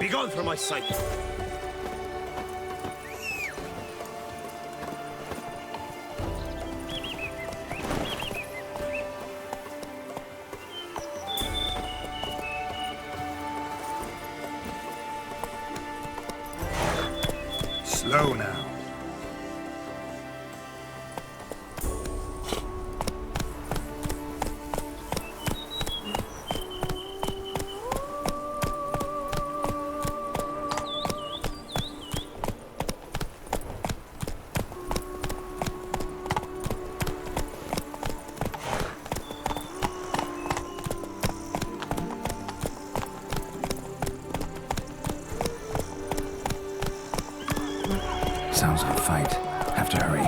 Begone from my sight! Slow now. Sounds like a fight. Have to hurry.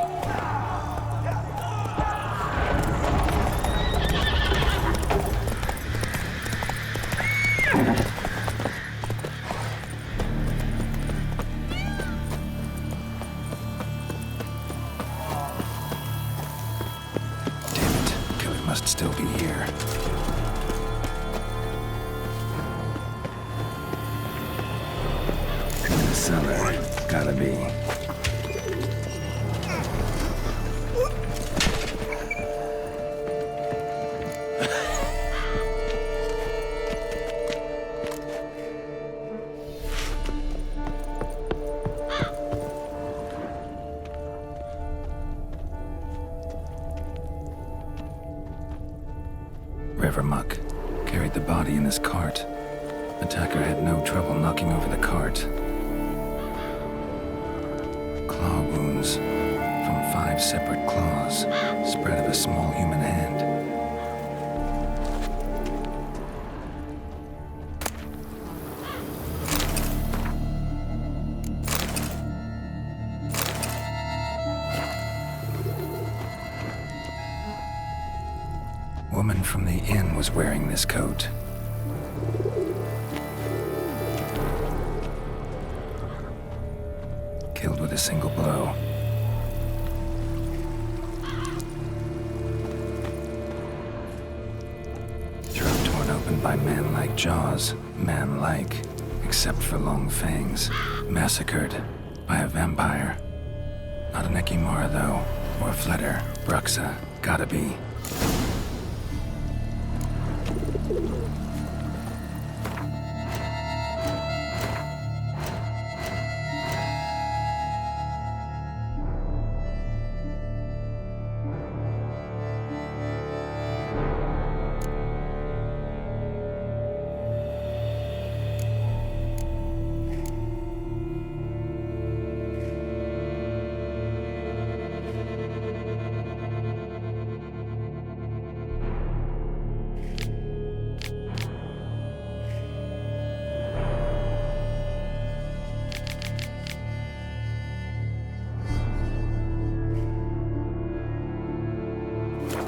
Damn it. Killer must still be here. In the cellar. Gotta be. River muck carried the body in his cart. Attacker had no trouble knocking over the cart. Claw wounds from 5 separate claws, spread of a small human hand. Woman from the inn was wearing this coat. Killed with a single blow. Throat torn open by man-like jaws. Man-like, except for long fangs. Massacred by a vampire. Not an Ekimara, though. Or a Fletter. Bruxa. Gotta be.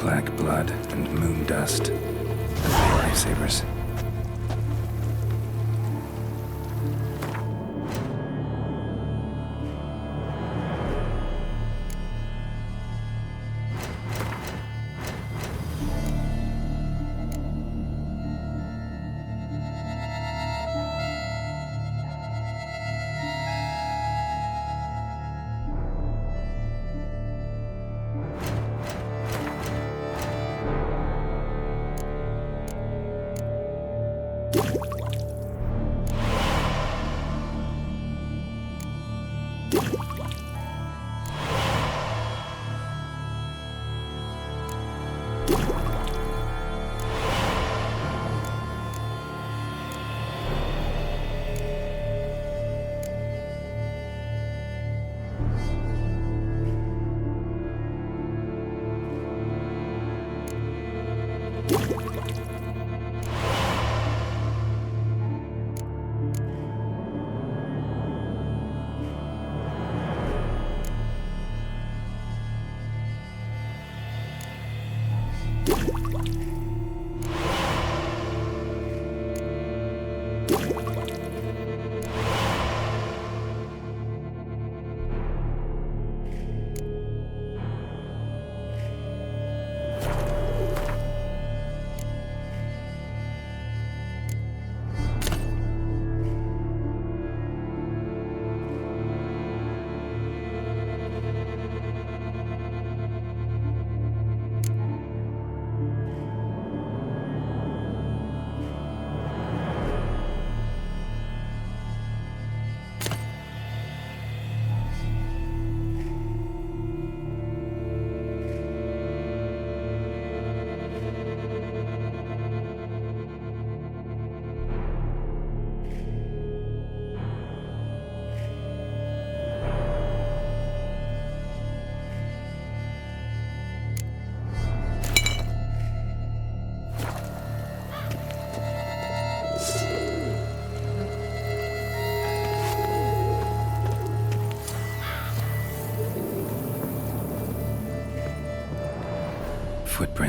Black blood and moon dust. Lifesavers.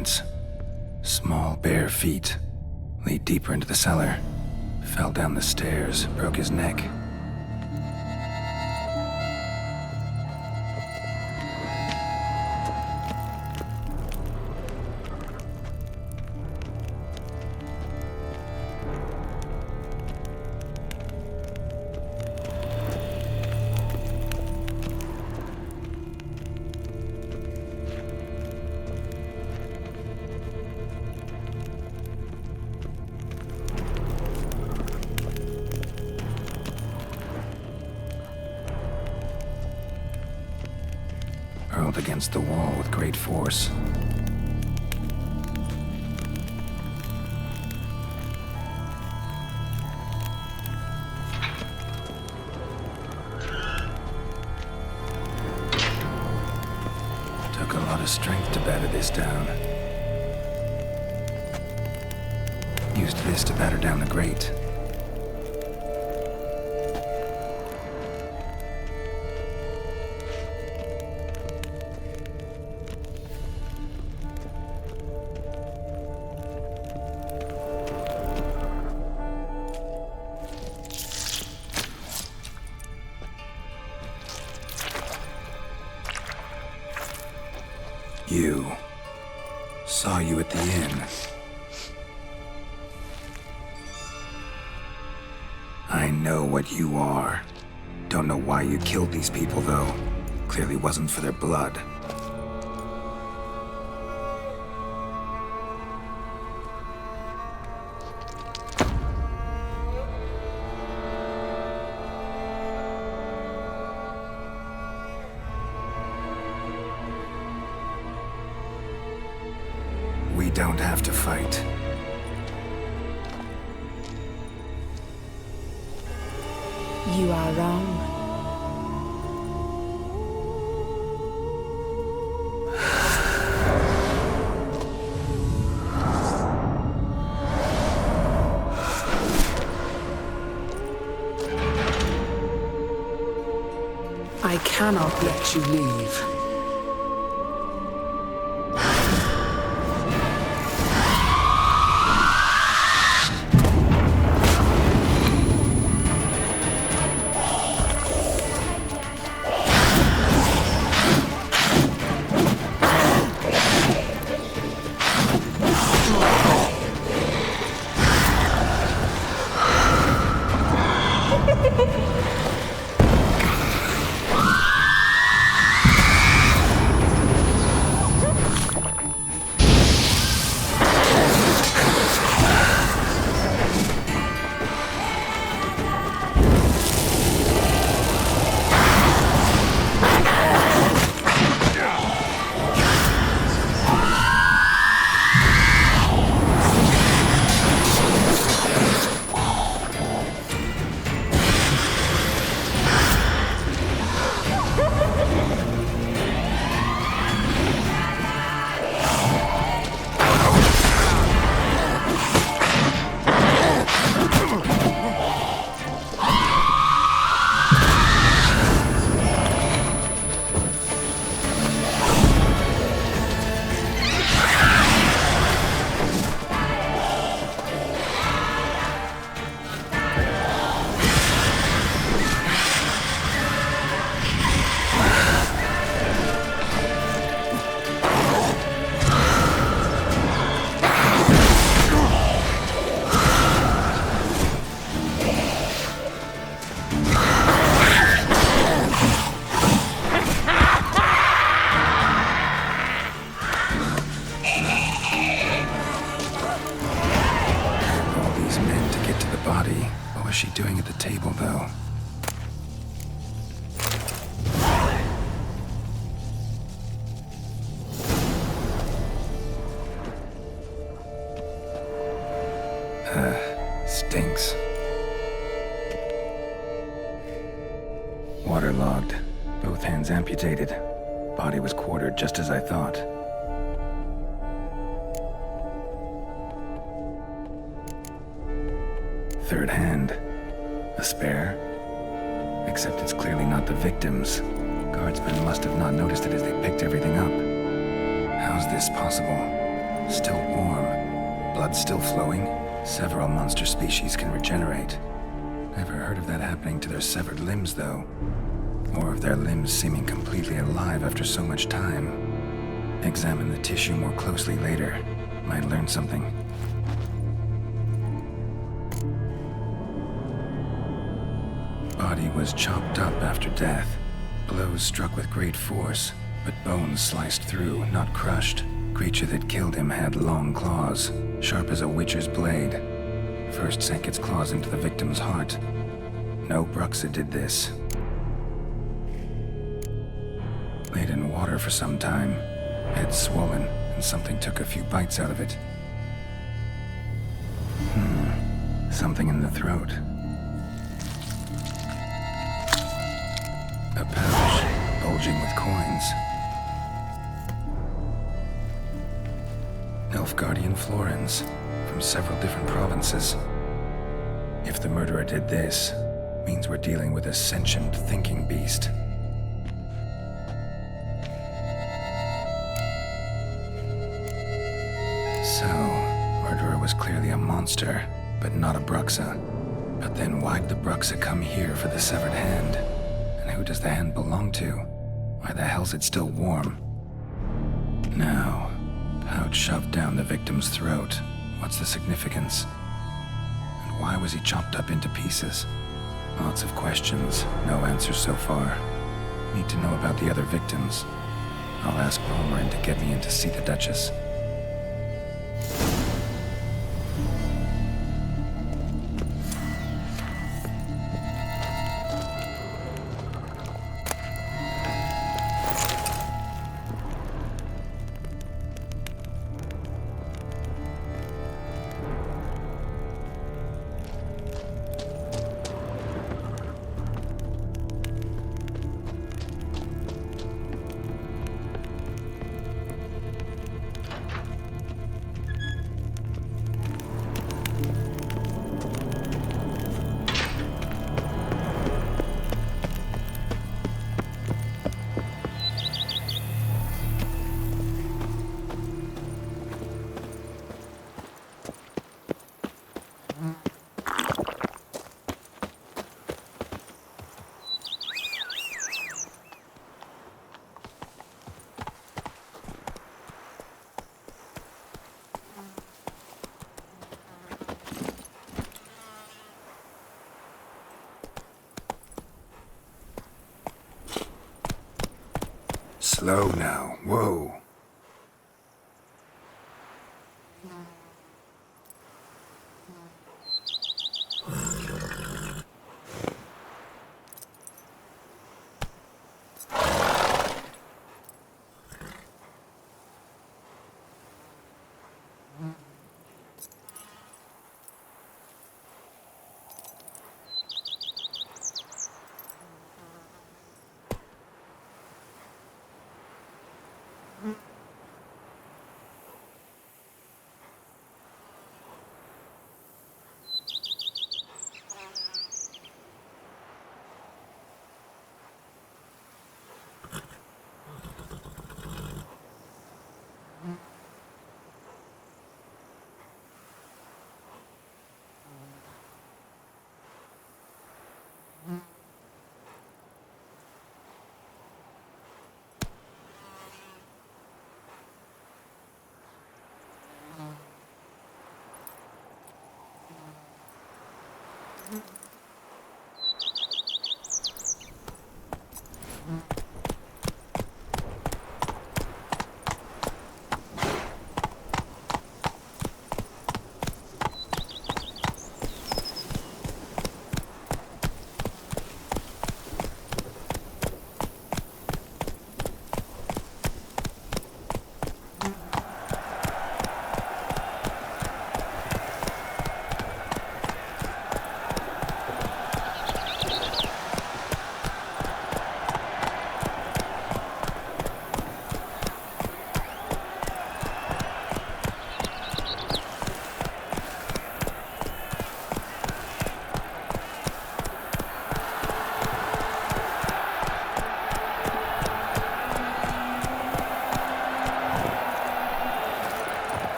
footprints. Small, bare feet. Lead deeper into the cellar. Fell down the stairs, broke his neck. Hurled against the wall with great force. Took a lot of strength to batter this down. Used this to batter down the grate. You. Saw you at the inn. I know what you are. Don't know why you killed these people, though. Clearly wasn't for their blood. We don't have to fight. You are wrong. I cannot let you leave. What was she doing at the table, though? Stinks. Waterlogged. Both hands amputated. Body was quartered just as I thought. Third hand. A spare? Except it's clearly not the victim's. Guardsmen must have not noticed it as they picked everything up. How's this possible? still warm, blood still flowing. Several monster species can regenerate. Never heard of that happening to their severed limbs, though. Or of their limbs seeming completely alive after so much time. Examine the tissue more closely later. Might learn something. Body was chopped up after death. Blows struck with great force, but bones sliced through, not crushed. Creature that killed him had long claws, sharp as a witcher's blade. First sank its claws into the victim's heart. No Bruxa did this. Laid in water for some time, head swollen, and something took a few bites out of it. Something in the throat. A pouch, bulging with coins. Nilfgaardian florins, from several different provinces. If the murderer did this, means we're dealing with a sentient thinking beast. So, murderer was clearly a monster, but not a Bruxa. But then why'd the Bruxa come here for the severed hand? And who does the hand belong to? Why the hell's it still warm? Now, pouch shoved down the victim's throat. What's the significance? And why was he chopped up into pieces? Lots of questions, no answers so far. Need to know about the other victims. I'll ask Balmorin to get me in to see the Duchess. Slow now. Whoa.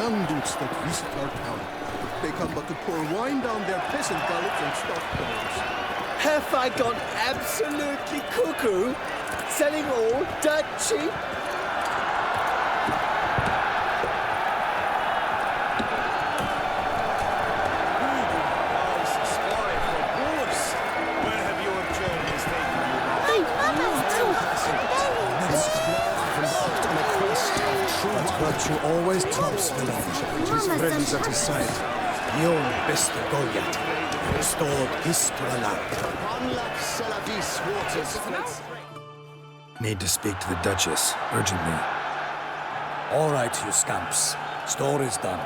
bandits that visit our town. They come but to pour wine down their peasant gullet and stock bones. Have I gone absolutely cuckoo? Selling all dirt cheap? Virtue always trumps villainy. His friends at his side. Guillaume best of Goliath. Restored peace to the land. Need to speak to the Duchess, urgently. All right, you scamps. Story's done.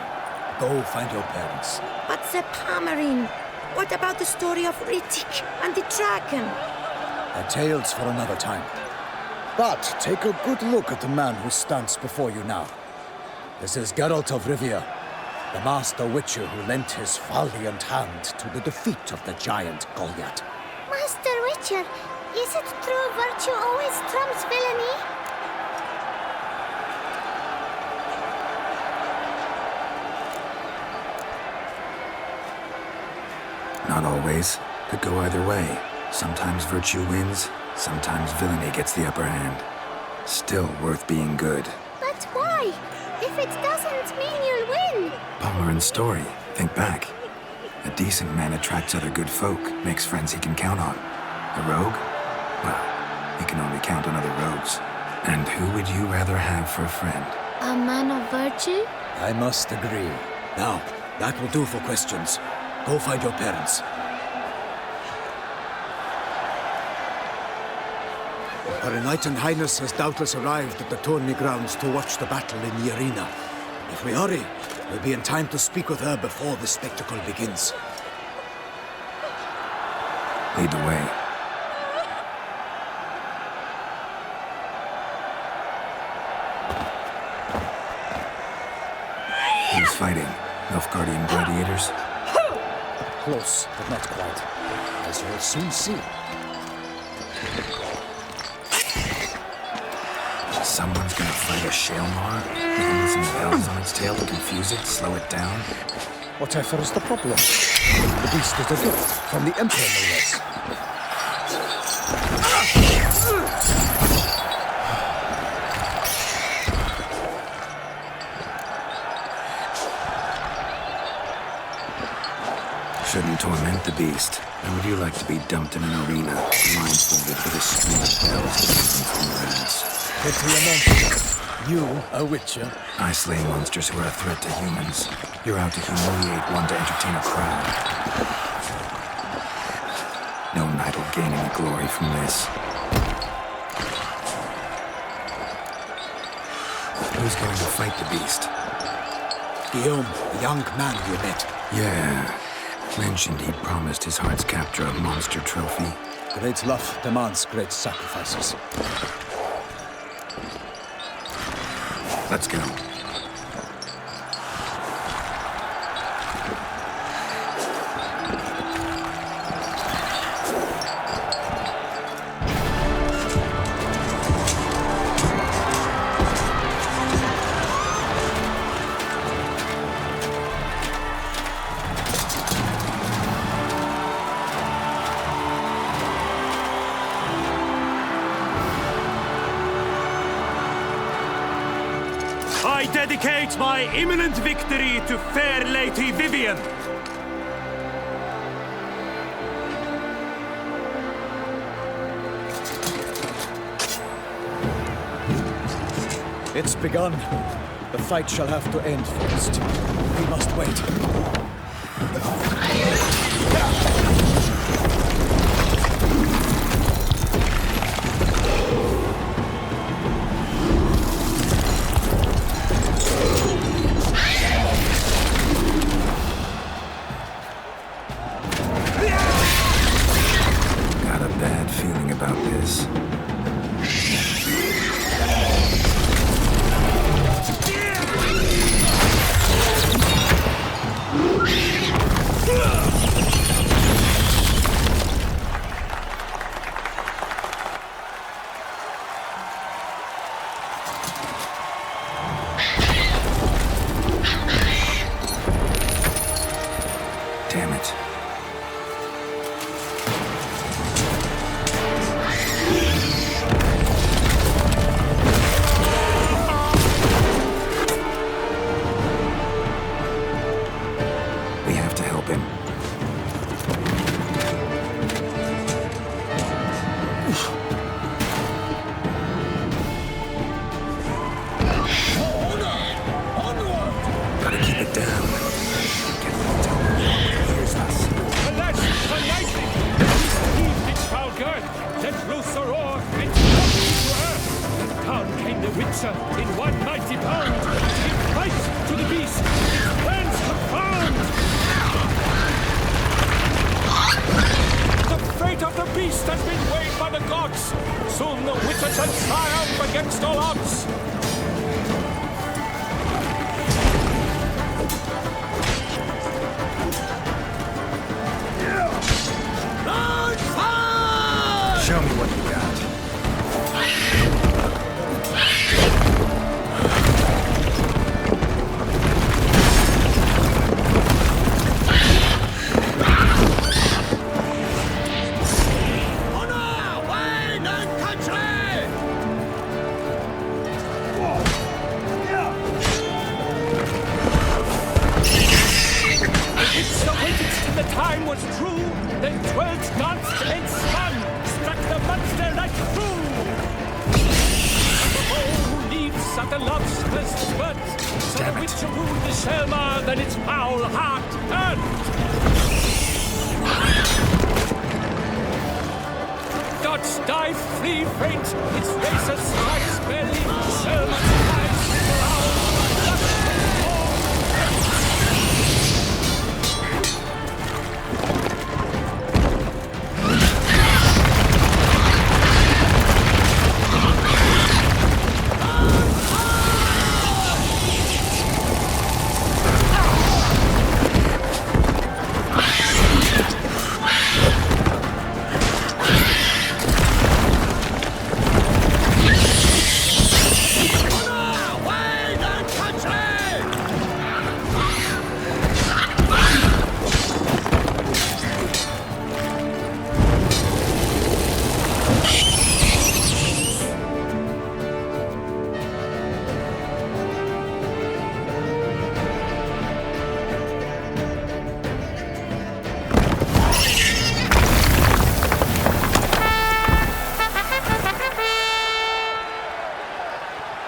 Go find your parents. But the Pomerine, what about the story of Rittik and the dragon? A tale's for another time. But take a good look at the man who stands before you now. This is Geralt of Rivia, the master witcher who lent his valiant hand to the defeat of the giant Goliath. Master Witcher, is it true virtue always trumps villainy? Not always. Could go either way. Sometimes virtue wins, sometimes villainy gets the upper hand. Still worth being good. But why? If it doesn't mean you'll win. Pomerin's story. Think back. A decent man attracts other good folk, makes friends he can count on. A rogue? Well, he can only count on other rogues. And who would you rather have for a friend? A man of virtue? I must agree. Now, that will do for questions. Go find your parents. Her Enlightened Highness has doubtless arrived at the tourney grounds to watch the battle in the arena. If we hurry, we'll be in time to speak with her before the spectacle begins. Lead the way. Who's fighting? Nilfgaardian gladiators? Close, but not quite. As you'll soon see. Someone's gonna fight a Shaelmar? Even with some bells on its tail to confuse it, slow it down? Whatever is the problem? The beast is a gift from the Emperor, no less. Shouldn't torment the beast. How would you like to be dumped in an arena, blindfolded with a string of bells dangling from your ass? Pity a monster. You, a witcher. I slay monsters who are a threat to humans. You're out to humiliate one to entertain a crowd. No knight will gain any glory from this. Who's going to fight the beast? Guillaume, the young man you met. Yeah. Mentioned he'd promised his heart's capture a monster trophy. Great love demands great sacrifices. Let's go. I dedicate my imminent victory to fair Lady Vivienne. It's begun. The fight shall have to end first. We must wait. Got a bad feeling about this. Gotta keep it down. Get them to tell me hears us. Alas, the lightning! Heaved its foul girth, let loose a roar, and struck to earth. And down came the Witcher in one mighty bound. He fights to the beast, its plans confound. The fate of the beast has been weighed by the gods. Soon the Witcher shall triumph against all odds. Show me what you got. It's the waited till the time was true, then twirled, danced, and spun, struck the monster right through. The foe who leaves at the love's first spurt, so the Witcher wooed the Selma, then its foul heart turned. Gods dive, flee, faint, its racer strikes belly, Selma dies, growl, lust and war.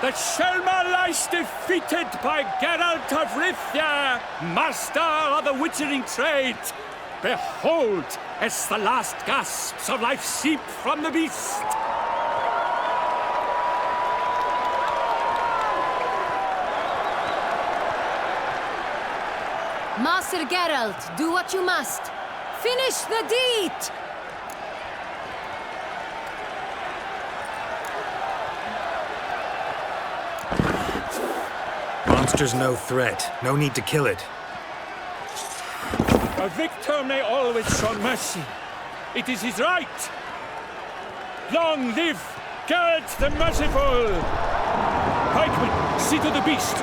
The Selma lies defeated by Geralt of Rivia, master of the witchering trade. Behold, as the last gasps of life seep from the beast. Master Geralt, do what you must. Finish the deed! Monster's no threat. No need to kill it. A victor may always show mercy. It is his right. Long live Geralt the Merciful! Pikeman, see to the beast.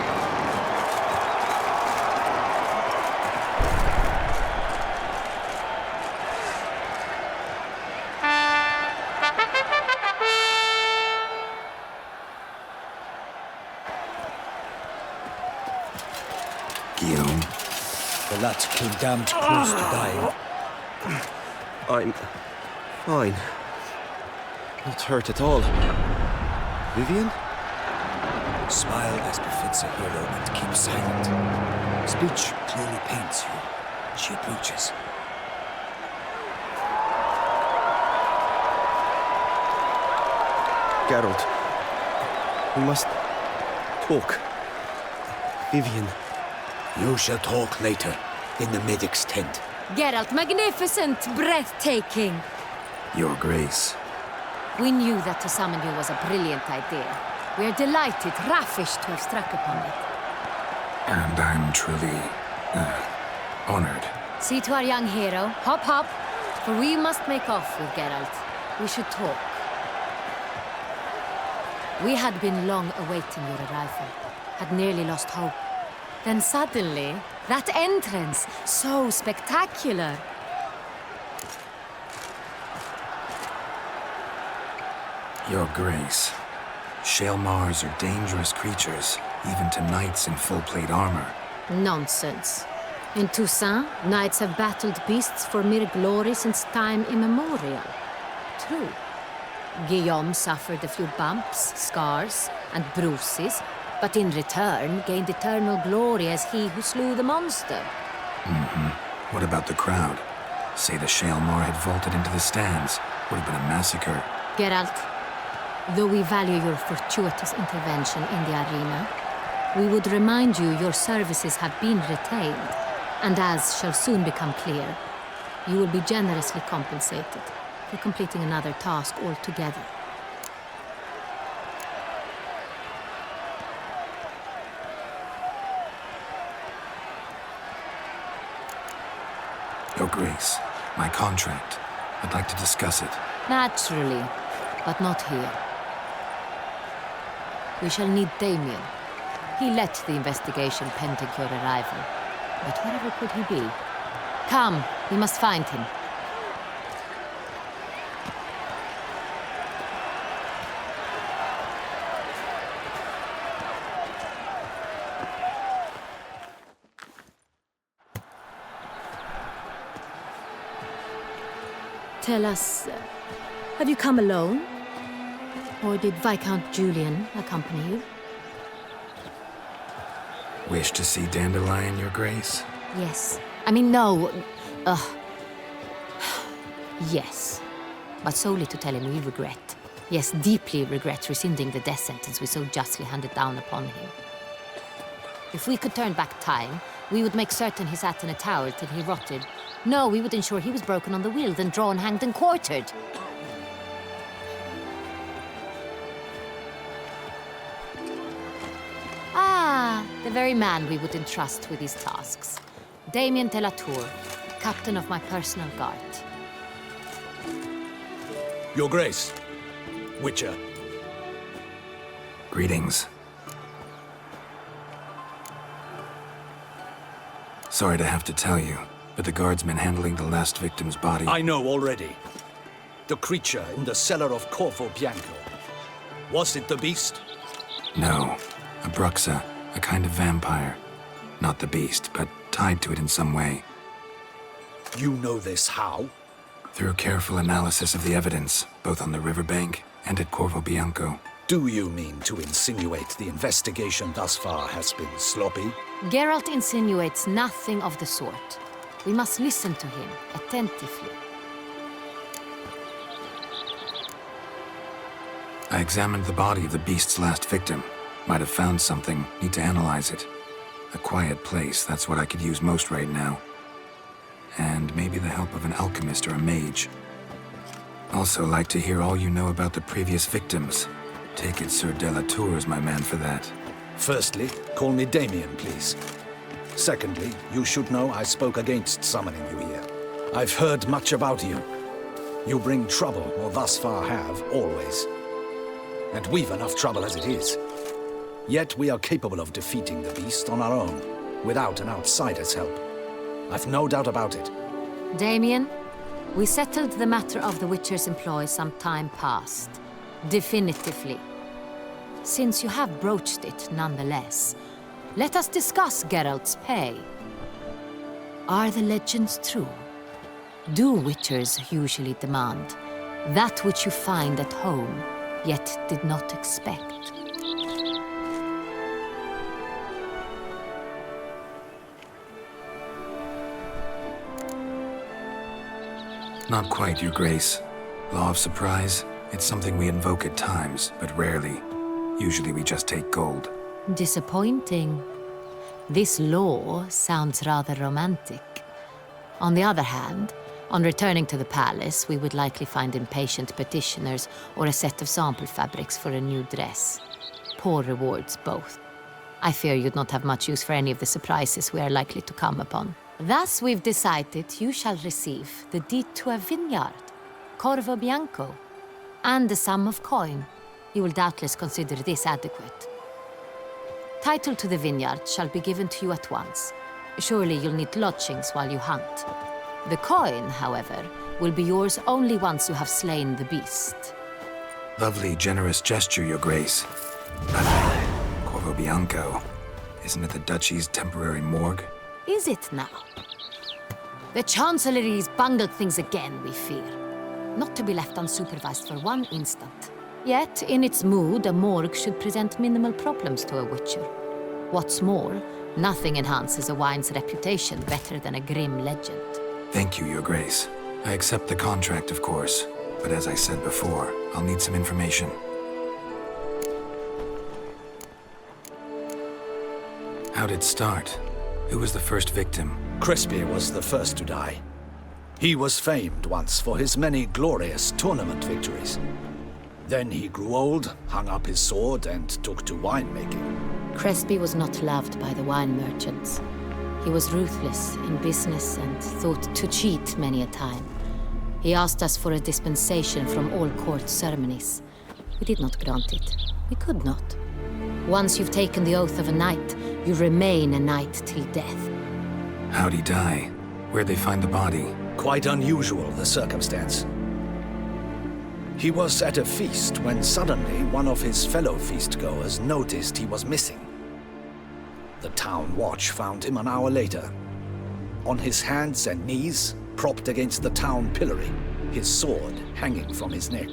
Guillaume. The lad came damned close to dying. I'm fine. Not hurt at all. Vivian? Smile as befits a hero and keep silent. Speech clearly paints you. She approaches. Geralt. We must talk. Vivian. You shall talk later, in the medic's tent. Geralt, magnificent, breathtaking. Your Grace. We knew that to summon you was a brilliant idea. We are delighted, ravished to have struck upon it. And I'm truly, honored. See to our young hero. Hop, hop. For we must make off with Geralt. We should talk. We had been long awaiting your arrival. Had nearly lost hope. Then suddenly, that entrance, so spectacular. Your Grace. Shaelmars are dangerous creatures, even to knights in full-plate armor. Nonsense. In Toussaint, knights have battled beasts for mere glory since time immemorial. True. Guillaume suffered a few bumps, scars, and bruises, but in return gained eternal glory as he who slew the monster. What about the crowd? Say the Shaelmar had vaulted into the stands. Would have been a massacre. Geralt, though we value your fortuitous intervention in the arena, we would remind you your services have been retained, and as shall soon become clear, you will be generously compensated for completing another task altogether. Your Grace, my contract. I'd like to discuss it. Naturally, but not here. We shall need Damien. He led the investigation pending your arrival. But wherever could he be? Come, we must find him. Tell us, have you come alone? Or did Viscount Julian accompany you? Wish to see Dandelion, Your Grace? Yes. I mean, no. Yes. But solely to tell him we regret. Yes, deeply regret rescinding the death sentence we so justly handed down upon him. If we could turn back time, we would make certain he sat in a tower till he rotted. No, we would ensure he was broken on the wheel, then drawn, hanged, and quartered. Ah, the very man we would entrust with these tasks. Damien de la Tour, captain of my personal guard. Your Grace, Witcher. Greetings. Sorry to have to tell you, but the guardsman handling the last victim's body... I know already. The creature in the cellar of Corvo Bianco. Was it the beast? No. A Bruxa, a kind of vampire. Not the beast, but tied to it in some way. You know this how? Through careful analysis of the evidence, both on the riverbank and at Corvo Bianco. Do you mean to insinuate the investigation thus far has been sloppy? Geralt insinuates nothing of the sort. We must listen to him attentively. I examined the body of the beast's last victim. Might have found something, need to analyze it. A quiet place, that's what I could use most right now. And maybe the help of an alchemist or a mage. Also like to hear all you know about the previous victims. Take it Sir de la Tour is my man for that. Firstly, call me Damien, please. Secondly, you should know I spoke against summoning you here. I've heard much about you. You bring trouble, or thus far have, always. And we've enough trouble as it is. Yet we are capable of defeating the beast on our own, without an outsider's help. I've no doubt about it. Damien, we settled the matter of the Witcher's employ some time past. Definitively. Since you have broached it nonetheless, let us discuss Geralt's pay. Are the legends true? Do Witchers usually demand that which you find at home, yet did not expect? Not quite, Your Grace. Law of surprise, it's something we invoke at times, but rarely. Usually we just take gold. Disappointing. This law sounds rather romantic. On the other hand, on returning to the palace, we would likely find impatient petitioners or a set of sample fabrics for a new dress. Poor rewards, both. I fear you'd not have much use for any of the surprises we are likely to come upon. Thus, we've decided you shall receive the deed to a vineyard, Corvo Bianco, and the sum of coin. You will doubtless consider this adequate. Title to the vineyard shall be given to you at once. Surely you'll need lodgings while you hunt. The coin, however, will be yours only once you have slain the beast. Lovely, generous gesture, Your Grace. But Corvo Bianco, isn't it the Duchy's temporary morgue? Is it now? The Chancellery's bungled things again, we fear. not to be left unsupervised for one instant. Yet, in its mood, a morgue should present minimal problems to a witcher. What's more, nothing enhances a wine's reputation better than a grim legend. Thank you, Your Grace. I accept the contract, of course. But as I said before, I'll need some information. How'd it start? Who was the first victim? Crespi was the first to die. He was famed once for his many glorious tournament victories. Then he grew old, hung up his sword, and took to winemaking. Crespi was not loved by the wine merchants. He was ruthless in business and thought to cheat many a time. He asked us for a dispensation from all court ceremonies. We did not grant it. We could not. Once you've taken the oath of a knight, you remain a knight till death. How'd he die? Where'd they find the body? Quite unusual, the circumstance. He was at a feast when suddenly one of his fellow feastgoers noticed he was missing. The town watch found him an hour later. On his hands and knees, propped against the town pillory, his sword hanging from his neck.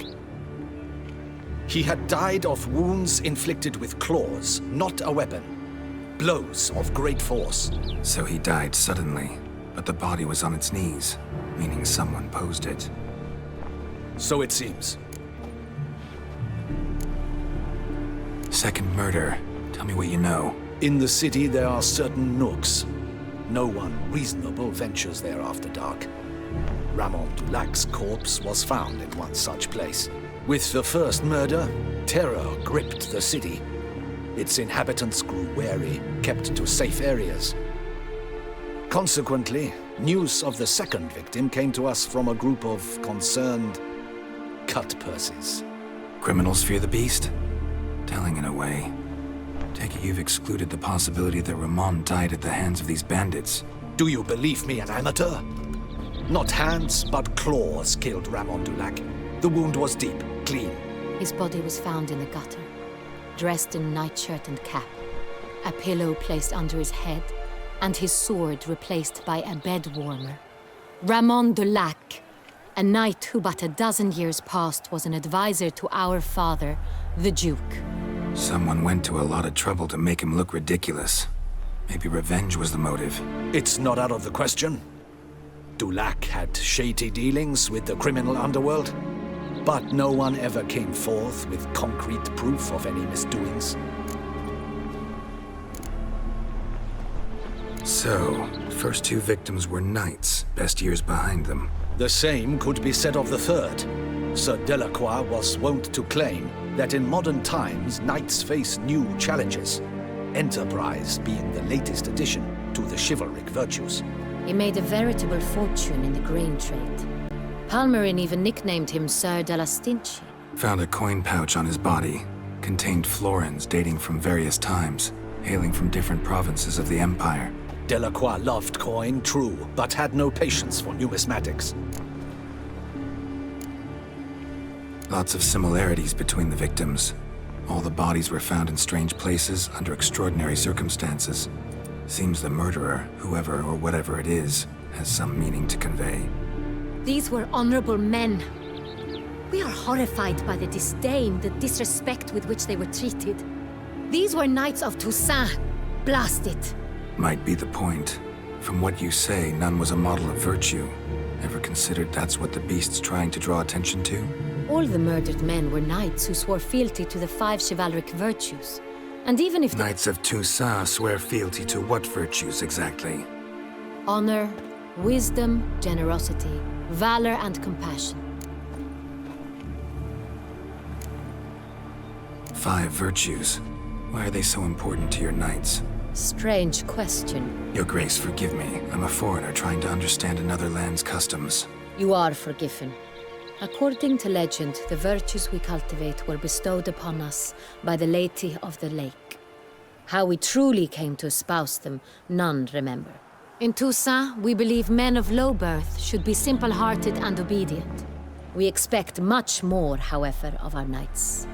He had died of wounds inflicted with claws, not a weapon. Blows of great force. So he died suddenly, but the body was on its knees, meaning someone posed it. So it seems. Second murder. Tell me what you know. In the city there are certain nooks. No one reasonable ventures there after dark. Ramon Dulac's corpse was found in one such place. With the first murder, terror gripped the city. Its inhabitants grew wary, kept to safe areas. Consequently, news of the second victim came to us from a group of concerned cut-purses. Criminals fear the beast? Telling in a way. Take it you've excluded the possibility that Ramon died at the hands of these bandits. Do you believe me an amateur? Not hands, but claws killed Ramon Dulac. The wound was deep, clean. His body was found in the gutter, dressed in nightshirt and cap, a pillow placed under his head, and his sword replaced by a bed warmer. Ramon Dulac, a knight who but a dozen years past was an advisor to our father, the Duke. Someone went to a lot of trouble to make him look ridiculous. Maybe revenge was the motive. It's not out of the question. Dulac had shady dealings with the criminal underworld, but no one ever came forth with concrete proof of any misdoings. So, first two victims were knights, best years behind them. The same could be said of the third. Sir Delacroix was wont to claim that in modern times, knights face new challenges, enterprise being the latest addition to the chivalric virtues. He made a veritable fortune in the grain trade. Palmerin even nicknamed him Sir de la Stinchi. Found a coin pouch on his body. Contained florins dating from various times, hailing from different provinces of the Empire. Delacroix loved coin, true, but had no patience for numismatics. Lots of similarities between the victims. All the bodies were found in strange places under extraordinary circumstances. Seems the murderer, whoever or whatever it is, has some meaning to convey. These were honorable men. We are horrified by the disdain, the disrespect with which they were treated. These were knights of Toussaint. Blast it. Might be the point. From what you say, none was a model of virtue. Ever considered that's what the beast's trying to draw attention to? All the murdered men were knights who swore fealty to the 5 chivalric virtues. And even if Knights of Toussaint swear fealty to what virtues exactly? honor, wisdom, generosity, valor, and compassion. 5 virtues. Why are they so important to your knights? Strange question. Your Grace, forgive me. I'm a foreigner trying to understand another land's customs. You are forgiven. According to legend, the virtues we cultivate were bestowed upon us by the Lady of the Lake. How we truly came to espouse them, none remember. In Toussaint, we believe men of low birth should be simple-hearted and obedient. We expect much more, however, of our knights.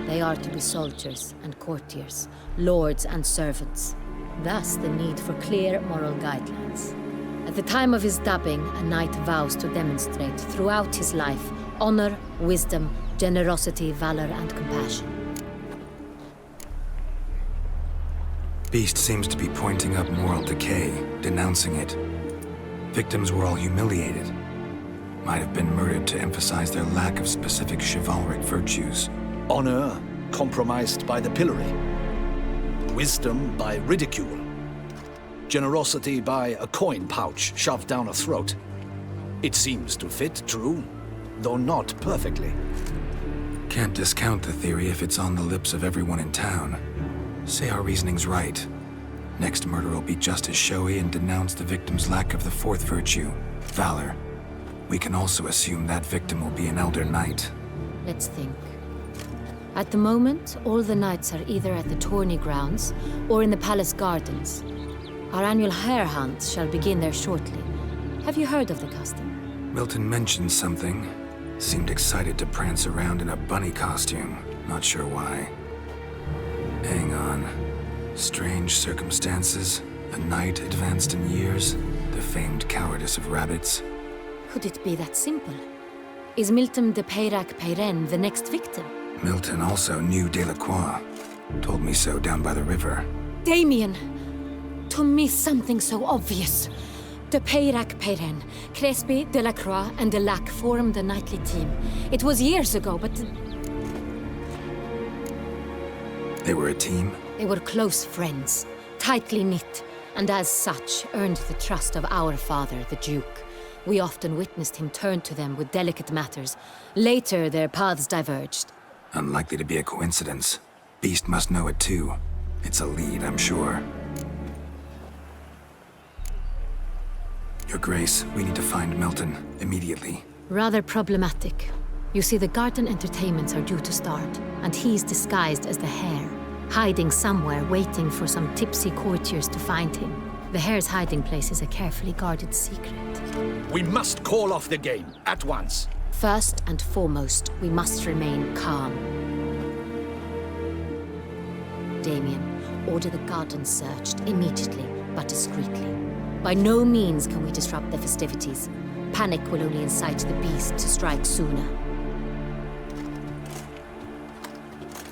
They are to be soldiers and courtiers, lords and servants. Thus the need for clear moral guidelines. At the time of his dubbing, a knight vows to demonstrate throughout his life honor, wisdom, generosity, valor, and compassion. Beast seems to be pointing up moral decay, denouncing it. Victims were all humiliated. Might have been murdered to emphasize their lack of specific chivalric virtues. Honor compromised by the pillory. Wisdom by ridicule. Generosity by a coin pouch shoved down a throat. It seems to fit, true, though not perfectly. Can't discount the theory if it's on the lips of everyone in town. Say our reasoning's right. Next murder will be just as showy and denounce the victim's lack of the fourth virtue, valor. We can also assume that victim will be an elder knight. Let's think. At the moment, all the knights are either at the tourney grounds or in the palace gardens. Our annual hare hunt shall begin there shortly. Have you heard of the custom? Milton mentioned something. Seemed excited to prance around in a bunny costume. Not sure why. Hang on. Strange circumstances. A knight advanced in years. The famed cowardice of rabbits. Could it be that simple? Is Milton de Peyrac Peyren the next victim? Milton also knew Delacroix. Told me so down by the river. Damien! To me, something so obvious. De Peyrac Peyren, Crespi, Delacroix, and Delac formed a knightly team. It was years ago, but... They were a team? They were close friends, tightly knit, and as such, earned the trust of our father, the Duke. We often witnessed him turn to them with delicate matters. Later, their paths diverged. Unlikely to be a coincidence. Beast must know it too. It's a lead, I'm sure. Your Grace, we need to find Milton, immediately. Rather problematic. You see, the garden entertainments are due to start, and he's disguised as the hare, hiding somewhere, waiting for some tipsy courtiers to find him. The hare's hiding place is a carefully guarded secret. We must call off the game, at once. First and foremost, we must remain calm. Damien, order the garden searched immediately, but discreetly. By no means can we disrupt the festivities. Panic will only incite the beast to strike sooner.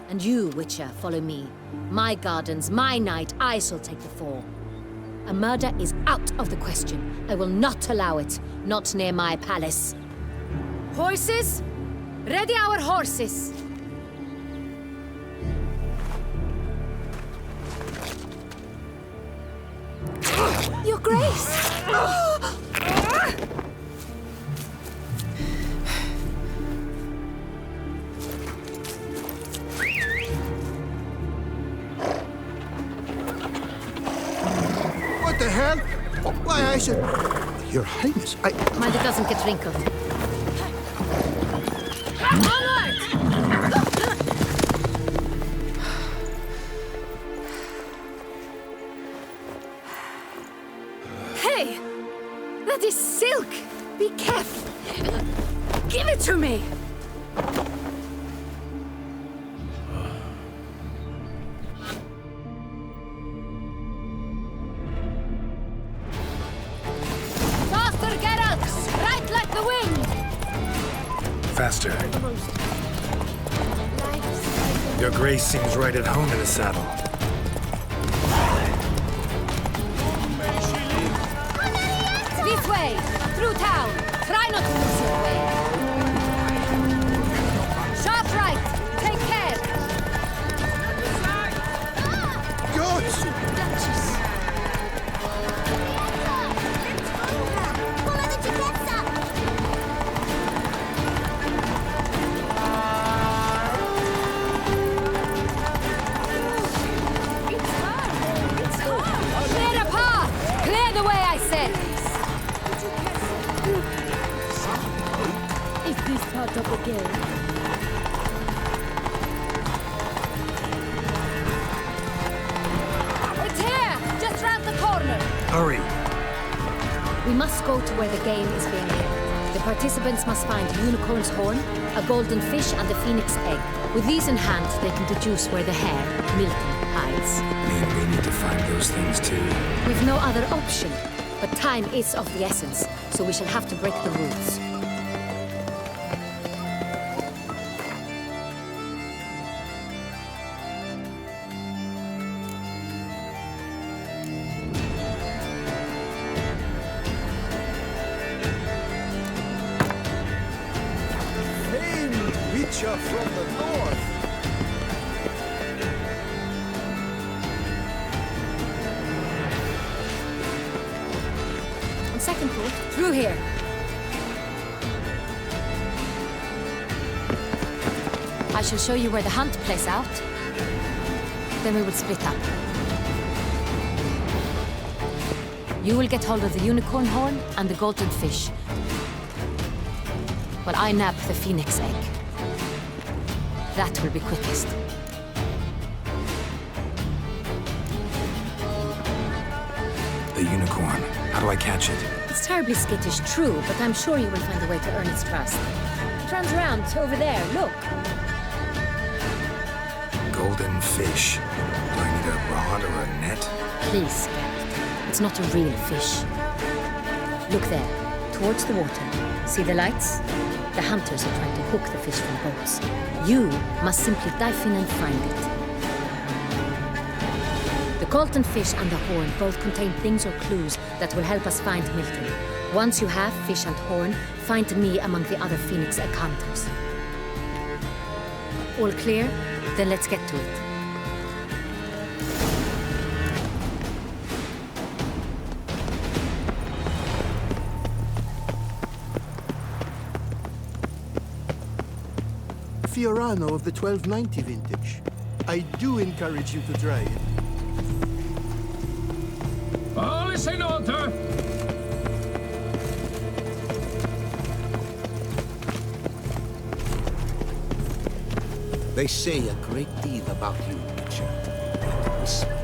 And you, Witcher, follow me. My gardens, my night, I shall take the fall. A murder is out of the question. I will not allow it. Not near my palace. Horses? Ready our horses! Your Grace! What the hell? Why, I said... Your Highness, Mind it doesn't get wrinkled. Onward! Hey! That is silk! Be careful! Give it to me! Faster, Geralt! Right like the wind! Faster. Your Grace seems right at home in the saddle. This way! Through town! Try not to lose your way! Sharp right! Take care! Gods! Clear the path! Clear the way, I said! Is this part of the game? It's here! Just round the corner! Hurry! We must go to where the game is being held. The participants must find a unicorn's horn, a golden fish, and a phoenix egg. With these in hand, they can deduce where the hare, Milton, hides. Mean we need to find those things too. We've no other option. But time is of the essence, so we shall have to break the rules. Famed Witcher from the north. On second thought, through here. I shall show you where the hunt plays out. Then we will split up. You will get hold of the unicorn horn and the golden fish, while I nab the phoenix egg. That will be quickest. The unicorn. How do I catch it? It's terribly skittish, true, but I'm sure you will find a way to earn its trust. It runs around over there, look. Golden fish. Do I need a rod or a net? Please, Geralt. It's not a real fish. Look there, towards the water. See the lights? The hunters are trying to hook the fish from boats. You must simply dive in and find it. The golden fish and the horn both contain things or clues that will help us find Milton. Once you have fish and horn, find me among the other Phoenix Egg hunters. All clear? Then let's get to it. Fiorano of the 1290 vintage. I do encourage you to try it. All is in order. They say a great deal about you, Witcher. Whisper.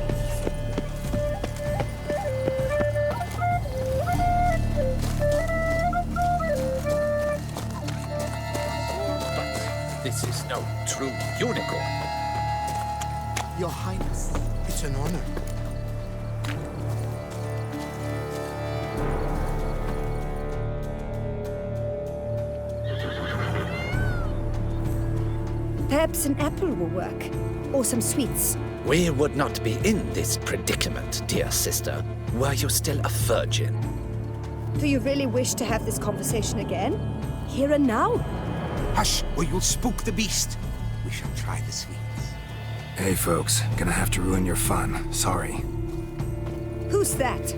But this is no true unicorn. Your Highness, it's an honor. Perhaps an apple will work. Or some sweets. We would not be in this predicament, dear sister, were you still a virgin. Do you really wish to have this conversation again? Here and now? Hush, or you'll spook the beast. We shall try the sweets. Hey folks, gonna have to ruin your fun. Sorry. Who's that?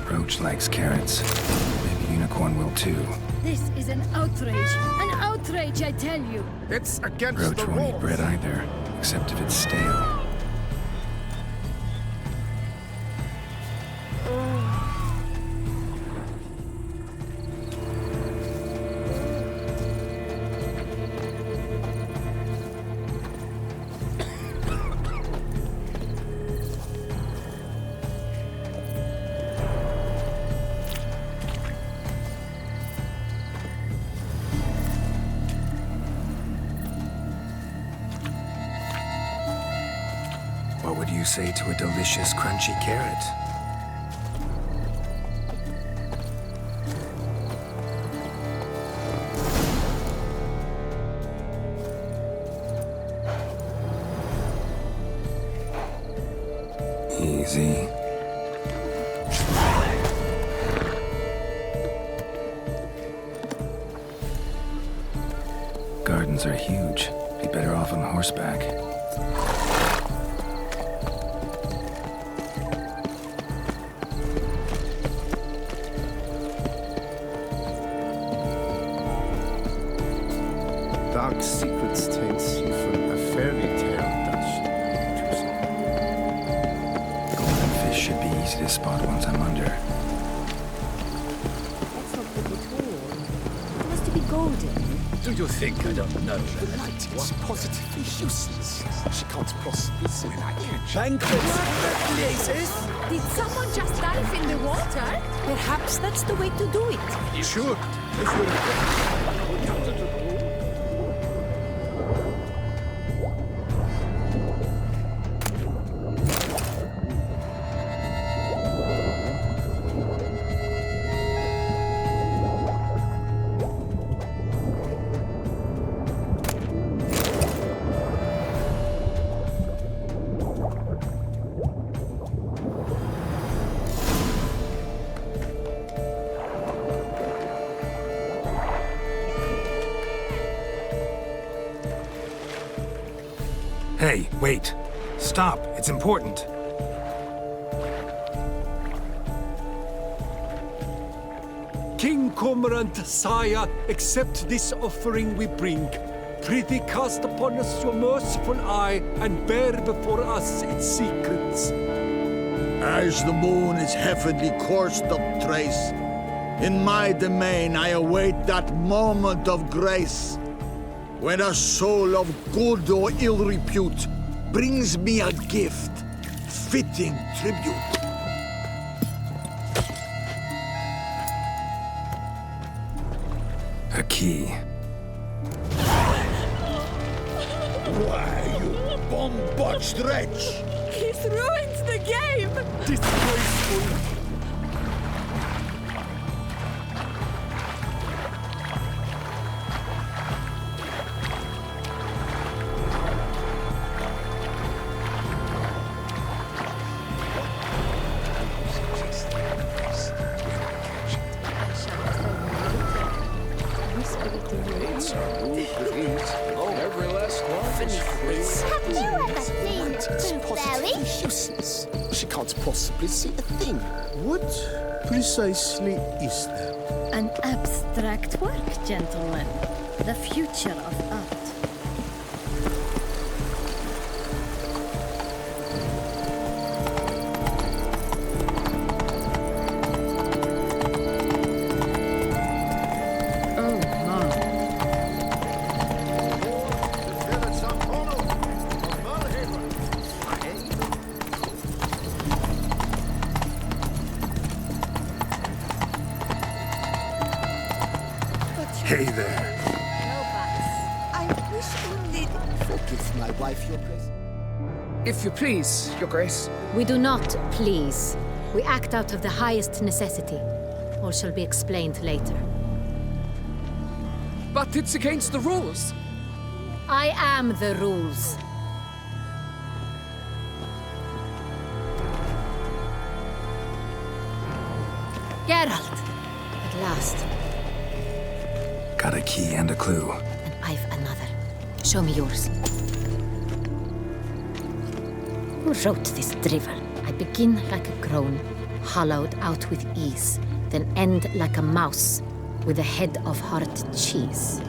Roach likes carrots. Maybe unicorn will too. This is an outrage. An outrage, I tell you. It's against Roach the won't eat rules. bread either, except if it's stale. What would you say to a delicious, crunchy carrot? Easy. Gardens are huge. Be better off on horseback. like secrets takes you from a fairy tale, Golden fish should be easy to spot once I'm under. That's not good at all. It was to be golden. Do you think I don't know? The light is positively useless. She can't possibly see when I catch Banquets! Places! Did someone just dive in the water? Perhaps that's the way to do it. You should. If you're Hey, wait. Stop. It's important. King Cormorant, sire, accept this offering we bring. Prithee cast upon us your merciful eye and bear before us its secrets. As the moon is heavily coursed up trace, in my domain I await that moment of grace, when a soul of good or ill repute brings me a gift, fitting tribute. A key. Why, you bomb-botched wretch! He's ruined the game! Disgraceful! every last one is free. Have you ever seen Blueberry? Useless. She can't possibly see a thing. What precisely is that? An abstract work, gentlemen. The future of art. Hey there. I wish you did. Forgive my wife, Your Grace. If you please, Your Grace. We do not please. We act out of the highest necessity. All shall be explained later. But it's against the rules. I am the rules. Geralt! At last. Got a key and a clue. And I've another. Show me yours. Who wrote this drivel? I begin like a crone, hollowed out with ease, then end like a mouse, with a head of hard cheese.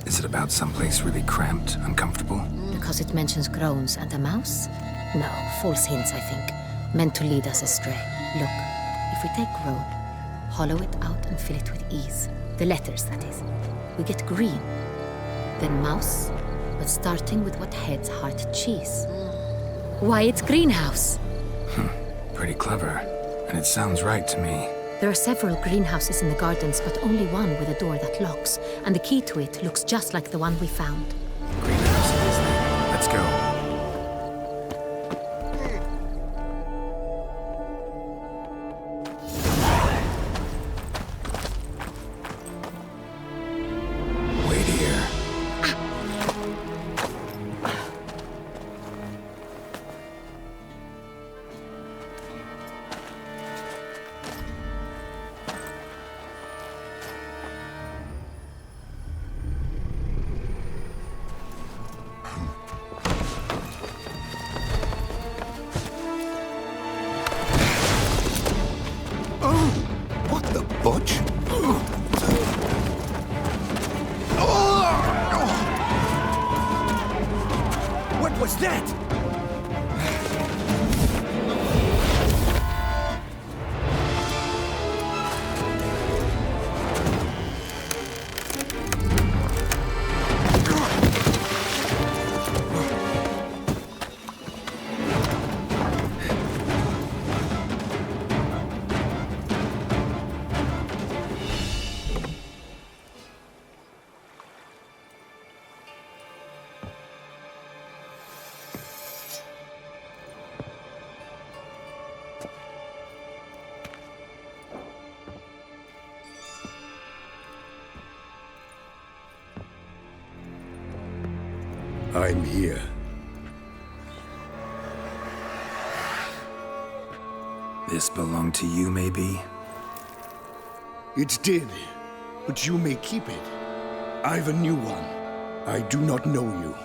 Is it about someplace really cramped, uncomfortable? Because it mentions groans and a mouse? No, false hints, I think. Meant to lead us astray. Look, if we take groan, hollow it out and fill it with ease. The letters, that is. We get green. Then mouse, but starting with what heads heart cheese. Why, it's greenhouse. Pretty clever. And it sounds right to me. There are several greenhouses in the gardens, but only one with a door that locks, and the key to it looks just like the one we found. Greenhouse it is then. Let's go. Wait here. that! I'm here. This belonged to you, maybe? It did, but you may keep it. I've a new one. I do not know you.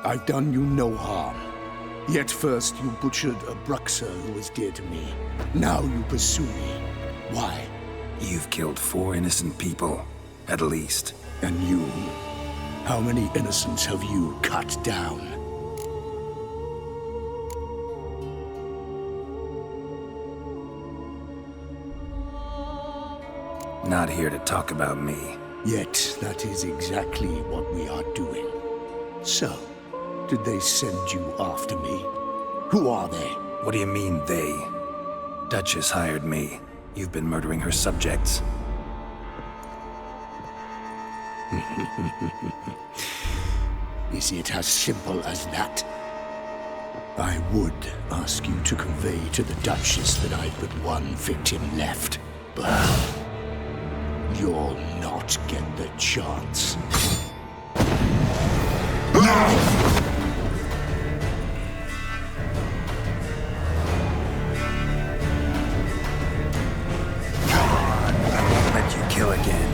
I've done you no harm. Yet first you butchered a Bruxa who was dear to me. Now you pursue me. Why? You've killed 4 innocent people, at least. And you? How many innocents have you cut down? Not here to talk about me. Yet that is exactly what we are doing. So, did they send you after me? Who are they? What do you mean, they? Duchess hired me. You've been murdering her subjects. Is it as simple as that? I would ask you to convey to the Duchess that I've but one victim left, but you'll not get the chance. Let you kill again.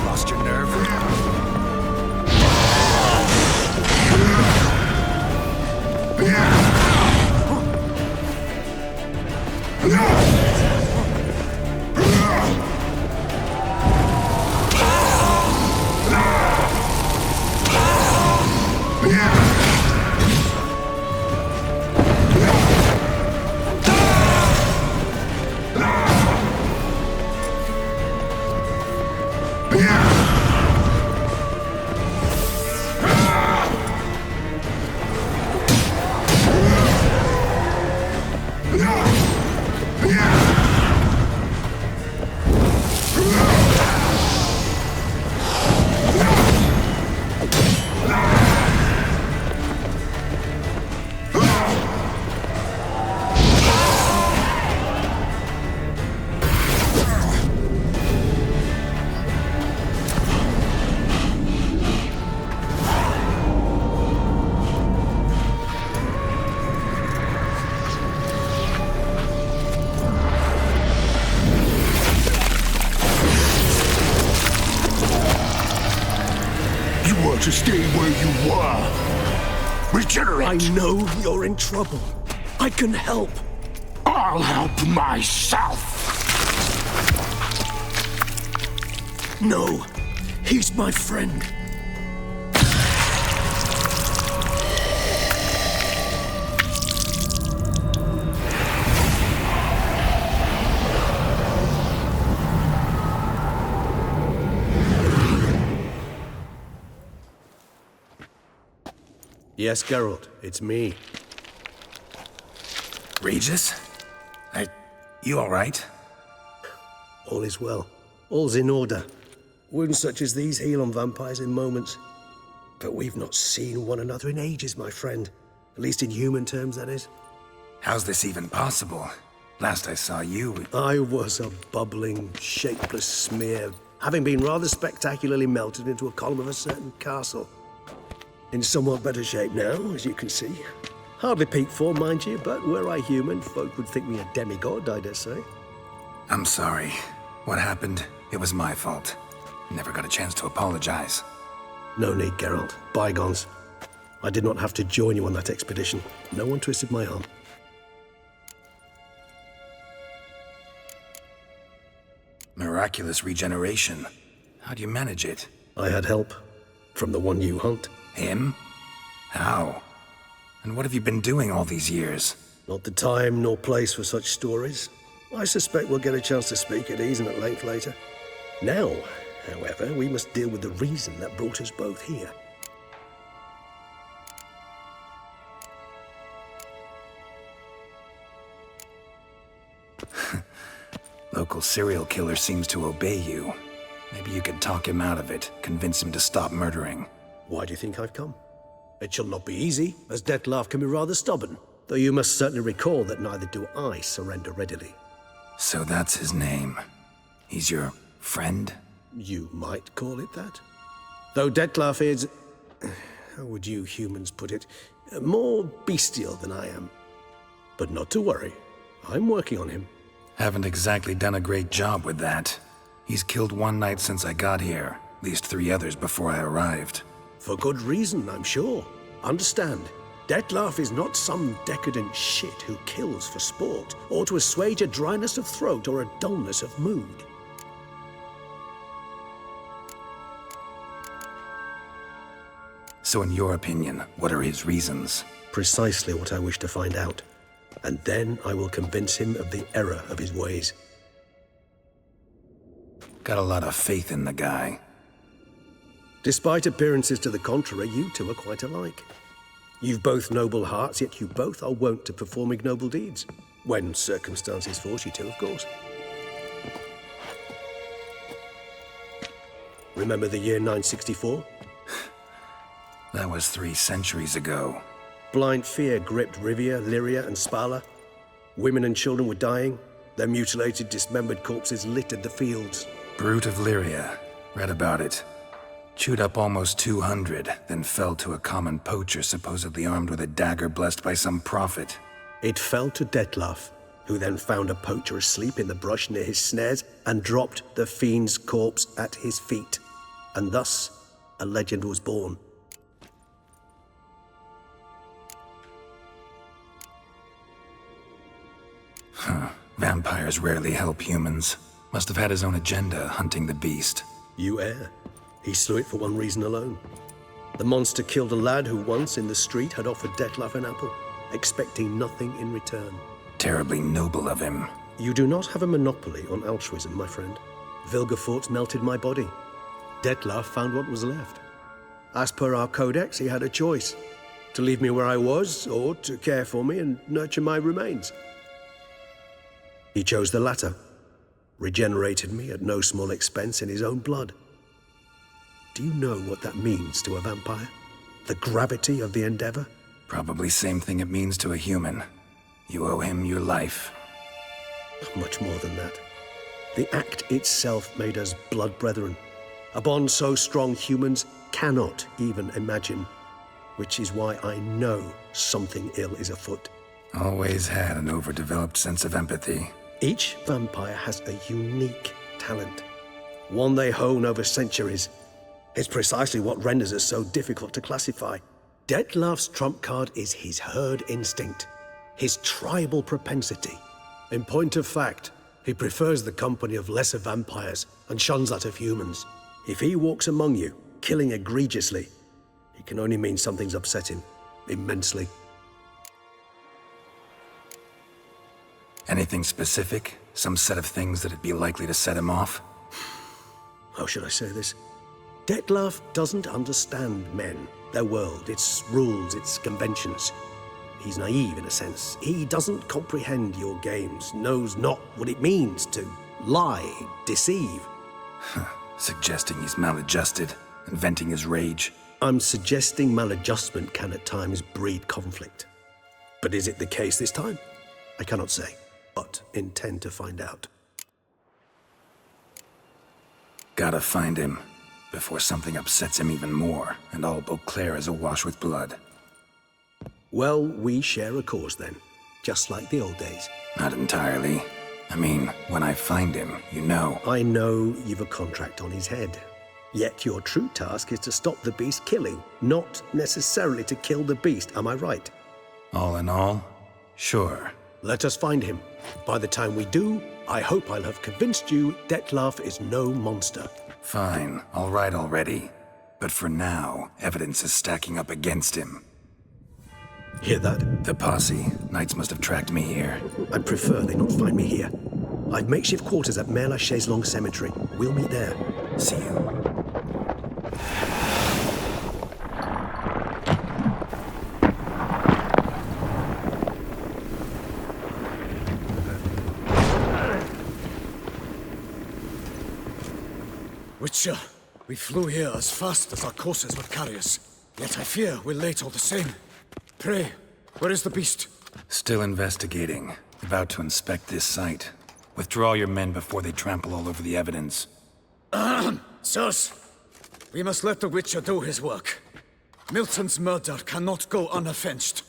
Lost your nerve? To stay where you were. Regenerate! I know you're in trouble. I can help. I'll help myself! No, he's my friend. Yes, Geralt, it's me. Regis? You all right? All is well. All's in order. Wounds such as these heal on vampires in moments. But we've not seen one another in ages, my friend. At least in human terms, that is. How's this even possible? Last I saw you... I was a bubbling, shapeless smear, having been rather spectacularly melted into a column of a certain castle. In somewhat better shape now, as you can see. Hardly peak form, mind you, but were I human, folk would think me a demigod, I dare say. I'm sorry. What happened, it was my fault. Never got a chance to apologize. No need, Geralt. Bygones. I did not have to join you on that expedition. No one twisted my arm. Miraculous regeneration. How do you manage it? I had help. From the one you hunt. Him? How? And what have you been doing all these years? Not the time nor place for such stories. I suspect we'll get a chance to speak at ease and at length later. Now, however, we must deal with the reason that brought us both here. Local serial killer seems to obey you. Maybe you could talk him out of it, convince him to stop murdering. Why do you think I've come? It shall not be easy, as Dettlaff can be rather stubborn. Though you must certainly recall that neither do I surrender readily. So that's his name. He's your friend? You might call it that. Though Dettlaff is... how would you humans put it? More bestial than I am. But not to worry. I'm working on him. Haven't exactly done a great job with that. He's killed one knight since I got here, at least 3 others before I arrived. For good reason, I'm sure. Understand, Dettlaff is not some decadent shit who kills for sport, or to assuage a dryness of throat or a dullness of mood. So in your opinion, what are his reasons? Precisely what I wish to find out. And then I will convince him of the error of his ways. Got a lot of faith in the guy. Despite appearances to the contrary, you two are quite alike. You've both noble hearts, yet you both are wont to perform ignoble deeds. When circumstances force you to, of course. Remember the year 964? That was 3 centuries ago. Blind fear gripped Rivia, Lyria, and Spala. Women and children were dying. Their mutilated, dismembered corpses littered the fields. Brute of Lyria. Read about it. Chewed up almost 200, then fell to a common poacher supposedly armed with a dagger blessed by some prophet. It fell to Dettlaff, who then found a poacher asleep in the brush near his snares and dropped the fiend's corpse at his feet. And thus, a legend was born. Vampires rarely help humans. Must have had his own agenda, hunting the beast. You err. He slew it for one reason alone. The monster killed a lad who once, in the street, had offered Dettlaff an apple, expecting nothing in return. Terribly noble of him. You do not have a monopoly on altruism, my friend. Vilgefortz melted my body. Dettlaff found what was left. As per our codex, he had a choice. To leave me where I was, or to care for me and nurture my remains. He chose the latter. Regenerated me at no small expense in his own blood. Do you know what that means to a vampire? The gravity of the endeavor? Probably same thing it means to a human. You owe him your life. Much more than that. The act itself made us blood brethren. A bond so strong humans cannot even imagine. Which is why I know something ill is afoot. Always had an overdeveloped sense of empathy. Each vampire has a unique talent. One they hone over centuries. It's precisely what renders us so difficult to classify. Dettlaff's trump card is his herd instinct, his tribal propensity. In point of fact, he prefers the company of lesser vampires and shuns that of humans. If he walks among you, killing egregiously, it can only mean something's upset him, immensely. Anything specific? Some set of things that'd be likely to set him off? How should I say this? Dettlaff doesn't understand men, their world, its rules, its conventions. He's naive in a sense. He doesn't comprehend your games, knows not what it means to lie, deceive. Suggesting he's maladjusted and venting his rage. I'm suggesting maladjustment can at times breed conflict. But is it the case this time? I cannot say, but intend to find out. Gotta find him, before something upsets him even more, and all Beauclair is awash with blood. Well, we share a cause then, just like the old days. Not entirely. I mean, when I find him, you know. I know you've a contract on his head. Yet your true task is to stop the beast killing, not necessarily to kill the beast, am I right? All in all, sure. Let us find him. By the time we do, I hope I'll have convinced you Dettlaff is no monster. Fine, all right already. But for now, evidence is stacking up against him. Hear that? The posse. Knights must have tracked me here. I'd prefer they not find me here. I've makeshift quarters at Mère Lachaise Long Cemetery. We'll meet there. See you. Witcher, we flew here as fast as our courses would carry us. Yet I fear we're late all the same. Pray, where is the beast? Still investigating. About to inspect this site. Withdraw your men before they trample all over the evidence. Sirs, we must let the Witcher do his work. Milton's murder cannot go unavenged.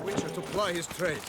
Witcher to ply his trade.